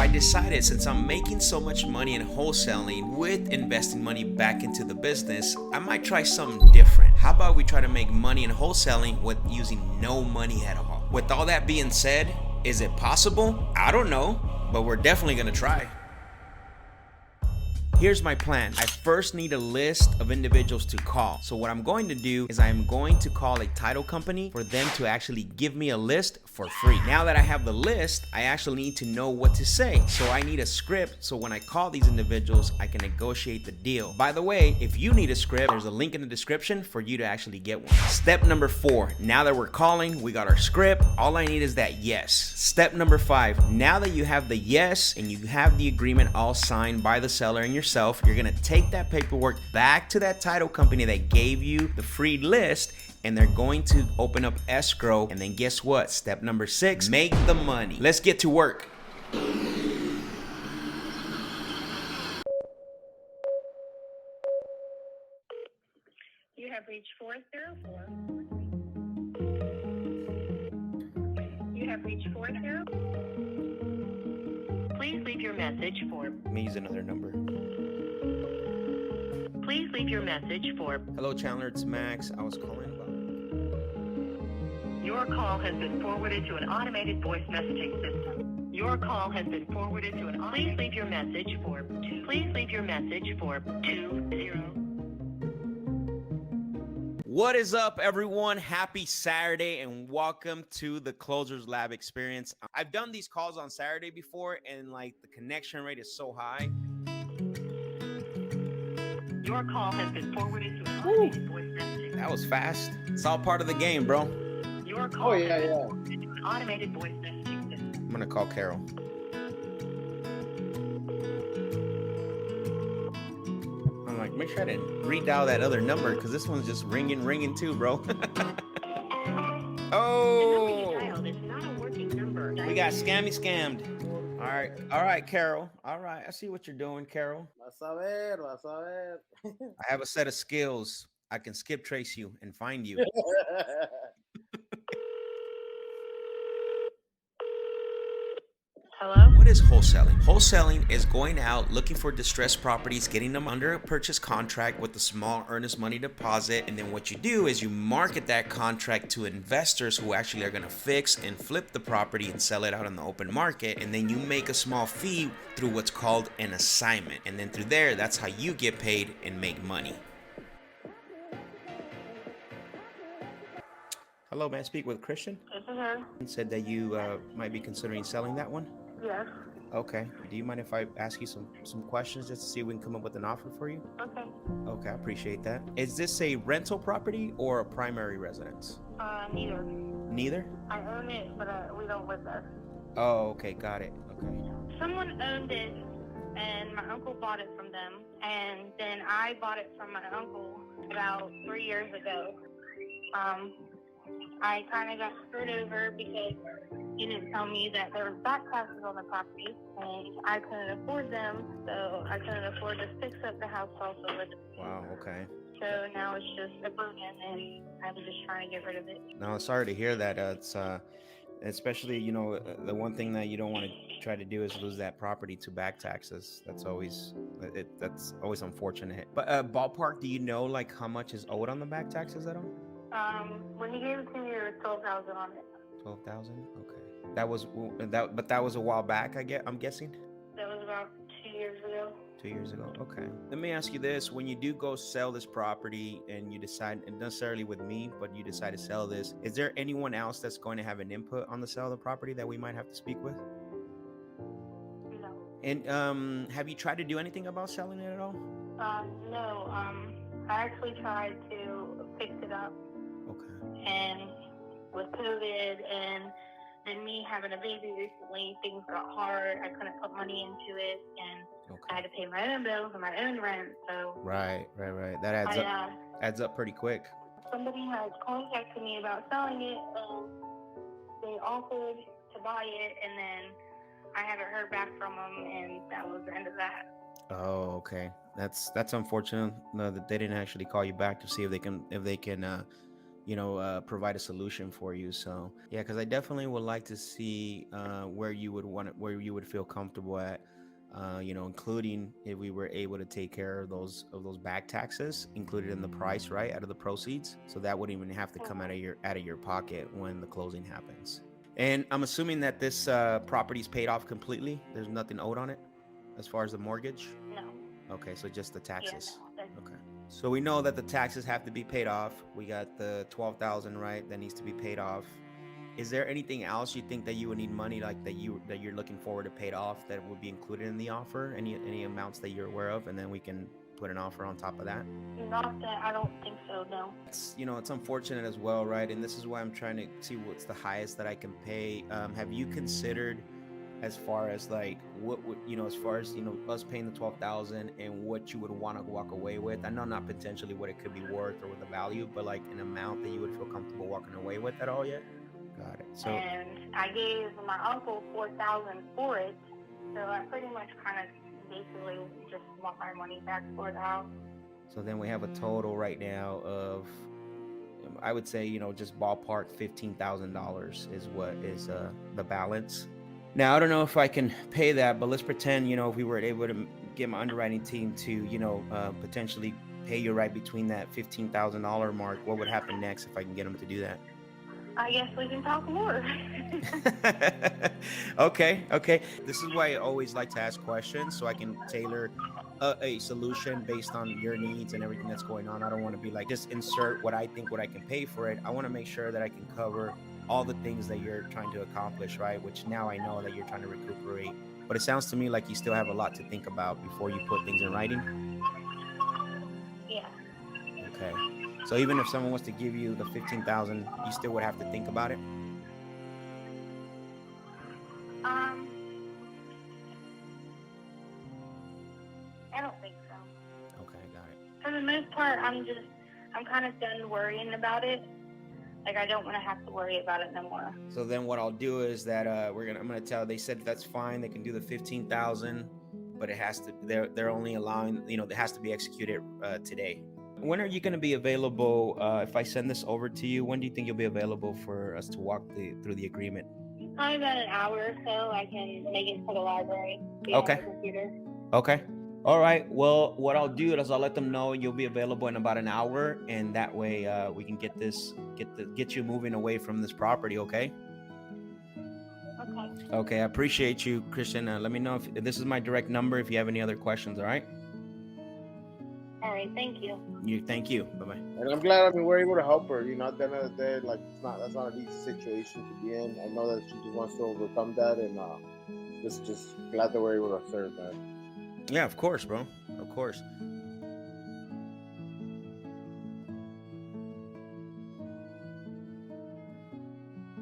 I decided, since I'm making so much money in wholesaling with investing money back into the business, I might try something different. How about we try to make money in wholesaling with using no money at all? With all that being said, is it possible? I don't know, but we're definitely gonna try. Here's my plan. I first need a list of individuals to call. So what I'm going to do is I'm going to call a title company for them to actually give me a list for free. Now that I have the list, I actually need to know what to say. So I need a script, so when I call these individuals, I can negotiate the deal. By the way, if you need a script, there's a link in the description for you to actually get one. Step number 4, now that we're calling, we got our script. All I need is that yes. Step number 5, now that you have the yes and you have the agreement all signed by the seller and yourself, you're gonna take that paperwork back to that title company that gave you the free list, and they're going to open up escrow. And then guess what? Step number 6, make the money. Let's get to work. You have reached 404. You have reached 40. Please leave your message for. Let me use another number. Please leave your message for. Hello, Chandler. It's Max. I was calling about. Your call has been forwarded to an automated voice messaging system. Your call has been forwarded to an. Please leave your message for. Please leave your message for 20. What is up, everyone? Happy Saturday and welcome to the Closers Lab experience. I've done these calls on Saturday before, and like the connection rate is so high. Your call has been forwarded to an automated voice messaging. That was fast. It's all part of the game, bro. Your call has been forwarded to an automated voice messaging system. I'm gonna call Carol. I'm like, make sure I didn't redial that other number because this one's just ringing too, bro. Oh, It's not a working number. we got scammed. All right, Carol. All right, I see what you're doing, Carol. Vas a ver, vas a ver. I have a set of skills. I can skip trace you and find you. Hello? What is wholesaling? Wholesaling is going out looking for distressed properties, getting them under a purchase contract with a small earnest money deposit, and then what you do is you market that contract to investors who actually are going to fix and flip the property and sell it out in the open market, and then you make a small fee through what's called an assignment, and then through there, that's how you get paid and make money. Hello, may I speak with Christian? This is her. He said that you might be considering selling that one. Yes. Okay. Do you mind if I ask you some questions just to see if we can come up with an offer for you? Okay. Okay, I appreciate that. Is this a rental property or a primary residence? Neither. Neither? I own it, but we don't live there. Oh, okay, got it. Okay. Someone owned it, and my uncle bought it from them, and then I bought it from my uncle about 3 years ago. I kind of got screwed over because he didn't tell me that there was back taxes on the property, and I couldn't afford them, so I couldn't afford to fix up the house also with it. Wow, okay. So now it's just a burden, and I'm just trying to get rid of it. No, sorry to hear that. It's especially, the one thing that you don't want to try to do is lose that property to back taxes. That's always unfortunate. But ballpark, do you know like how much is owed on the back taxes at all? When he gave it to me, there was 12,000 on it. 12,000. Okay. That was a while back. I'm guessing. That was about 2 years ago. 2 years ago. Okay. Let me ask you this: when you do go sell this property, and you decide, and not necessarily with me, but you decide to sell this, is there anyone else that's going to have an input on the sale of the property that we might have to speak with? No. And have you tried to do anything about selling it at all? No. I actually tried to fix it up. Okay. And with COVID and me having a baby recently, things got hard. I couldn't put money into it, and I had to pay my own bills and my own rent. So Right. That adds up pretty quick. Somebody has contacted me about selling it, and they offered to buy it, and then I haven't heard back from them, and that was the end of that. Oh, okay. That's unfortunate that they didn't actually call you back to see if they can provide a solution for you. So yeah, because I definitely would like to see where you would feel comfortable at. Including if we were able to take care of those back taxes included in the price, right, out of the proceeds, so that wouldn't even have to come out of your pocket when the closing happens. And I'm assuming that this property is paid off completely. There's nothing owed on it as far as the mortgage. No. Okay, so just the taxes. Yeah, no. Okay. So we know that the taxes have to be paid off. We got the 12,000, right? That needs to be paid off. Is there anything else you think that you would need money like that you're looking forward to paid off that would be included in the offer? Any amounts that you're aware of, and then we can put an offer on top of that? Not that I don't think so, no. It's unfortunate as well, right? And this is why I'm trying to see what's the highest that I can pay. Have you considered, as far as like what would as far as us paying the 12,000 and what you would want to walk away with? I know not potentially what it could be worth or what the value, but like an amount that you would feel comfortable walking away with at all yet? Got it. So, and I gave my uncle $4,000 for it, so I pretty much kind of basically just want my money back for the house. So then we have a total right now of, I would say, just ballpark $15,000 is what is the balance. Now I don't know if I can pay that, but let's pretend if we were able to get my underwriting team to potentially pay you right between that $15,000 mark. What would happen next if I can get them to do that? I guess we can talk more. Okay. This is why I always like to ask questions, so I can tailor a solution based on your needs and everything that's going on. I don't want to be like, just insert what I can pay for it. I want to make sure that I can cover all the things that you're trying to accomplish, right? Which now I know that you're trying to recuperate. But it sounds to me like you still have a lot to think about before you put things in writing. Yeah. Okay. So even if someone was to give you the 15,000, you still would have to think about it? I don't think so. Okay, got it. For the most part, I'm kind of done worrying about it. Like, I don't want to have to worry about it no more. So then what I'll do is that I'm gonna tell, they said that's fine, they can do the 15,000, but it has to, they're only allowing, it has to be executed today. When are you going to be available? If I send this over to you, when do you think you'll be available for us to walk through the agreement? Probably about an hour or so. I can make it to the library. Okay. On the computer. Okay. All right. Well, what I'll do is I'll let them know you'll be available in about an hour, and that way we can get you moving away from this property. Okay. Okay. Okay. I appreciate you, Christian. Let me know if this is my direct number if you have any other questions. All right. All right, thank you. Thank you. Bye-bye. And I'm glad we're able to help her. At the end of the day, like that's not an easy situation to be in. I know that she just wants to overcome that, and just glad that we're able to serve, man. Yeah, of course, bro. Of course.